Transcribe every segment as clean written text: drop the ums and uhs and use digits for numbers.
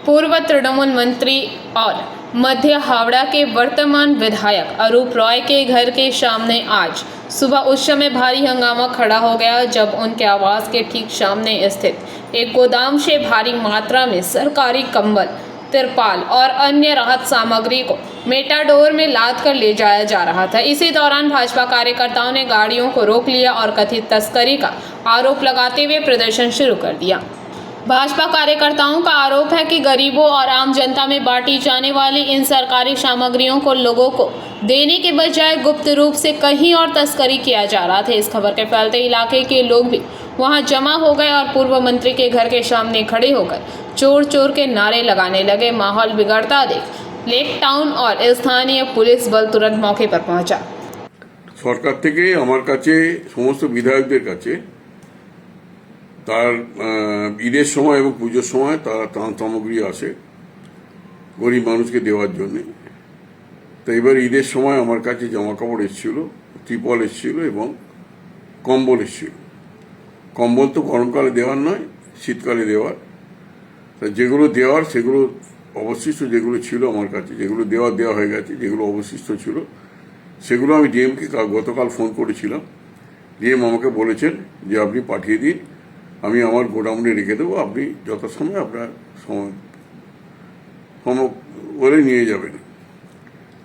पूर्व तृणमूल मंत्री और मध्य हावड़ा के वर्तमान विधायक अरूप रॉय के घर के सामने आज सुबह उस समय भारी हंगामा खड़ा हो गया जब उनके आवास के ठीक सामने स्थित एक गोदाम से भारी मात्रा में सरकारी कंबल, तिरपाल और अन्य राहत सामग्री को मेटाडोर में लाद कर ले जाया जा रहा था। इसी दौरान भाजपा कार्यकर्ताओं ने गाड़ियों को रोक लिया और कथित तस्करी का आरोप लगाते हुए प्रदर्शन शुरू कर दिया। भाजपा कार्यकर्ताओं का आरोप है कि गरीबों और आम जनता में बांटी जाने वाली इन सरकारी सामग्रियों को लोगों को देने के बजाय गुप्त रूप से कहीं और तस्करी किया जा रहा था। इस खबर के फैलते इलाके के लोग भी वहां जमा हो गए और पूर्व मंत्री के घर के सामने खड़े होकर चोर चोर के नारे लगाने लगे। माहौल बिगड़ता देख लेक टाउन और स्थानीय पुलिस बल तुरंत मौके पर पहुंचा। सरकार থেকে আমার কাছে সমস্ত বিধায়কদের কাছে তার ঈদের সময় এবং পুজোর সময় তারা ত্রাণ সামগ্রী আসে গরিব মানুষকে দেওয়ার জন্য। তো এবার ঈদের সময় আমার কাছে জামা কাপড় এসেছিল, ত্রিপল এসেছিল এবং কম্বল এসেছিল। কম্বল তো গরমকালে দেওয়ার নয়, শীতকালে দেওয়ার। তা যেগুলো দেওয়ার সেগুলো অবশিষ্ট যেগুলো ছিল আমার কাছে, যেগুলো দেওয়া হয়ে গেছে, যেগুলো অবশিষ্ট ছিল সেগুলো আমি ডিএমকে গতকাল ফোন করেছিলাম। ডিএম আমাকে বলেছেন যে আপনি পাঠিয়ে দিন, আমি আমার গোডাউনে রেখে দেবো, আপনি যথাসময়ে আপনার সময় বলে নিয়ে যাবেন।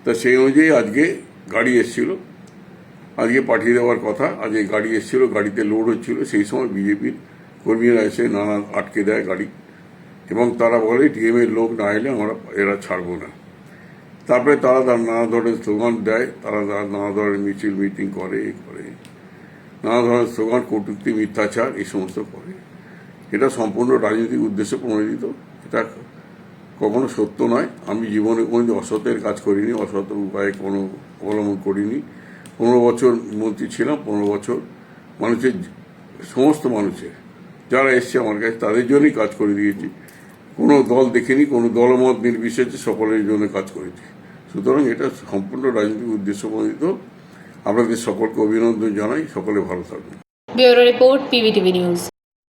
তা সেই অনুযায়ী আজকে গাড়ি এসেছিল, আজকে পাঠিয়ে দেওয়ার কথা। আজকে গাড়ি এসেছিল, গাড়িতে লোড হচ্ছিল, সেই সময় বিজেপির কর্মীরা এসে নানা আটকে দেয় গাড়ি এবং তারা বলে ডিএমের লোক না এলে আমরা এরা ছাড়বো না। তারপরে তারা নানা ধরনের স্লোগান দেয়, তারা নানা ধরনের মিছিল মিটিং করে, নানা ধরনের স্লোগান, কটূক্তি, মিথ্যাচার এই সমস্ত করে। এটা সম্পূর্ণ রাজনৈতিক উদ্দেশ্যে প্রণোদিত, এটা কখনো সত্য নয়। আমি জীবনে কোনো অসতের কাজ করিনি, অসৎ উপায়ে কোনো অবলম্বন করিনি। 15 বছর মন্ত্রী ছিলাম, 15 বছর মানুষের, সমস্ত মানুষের যারা এসছে আমার কাছে তাদের জন্যই কাজ করে দিয়েছি। কোনো দল দেখিনি, কোনো দলমত নির্বিশেষে সকলের জন্য কাজ করেছি। সুতরাং এটা সম্পূর্ণ রাজনৈতিক উদ্দেশ্য প্রণোদিত। আপনাদের সকলকে অভিনন্দন জানাই, সকলে ভালো থাকবেন। Bureau report, PVTV news.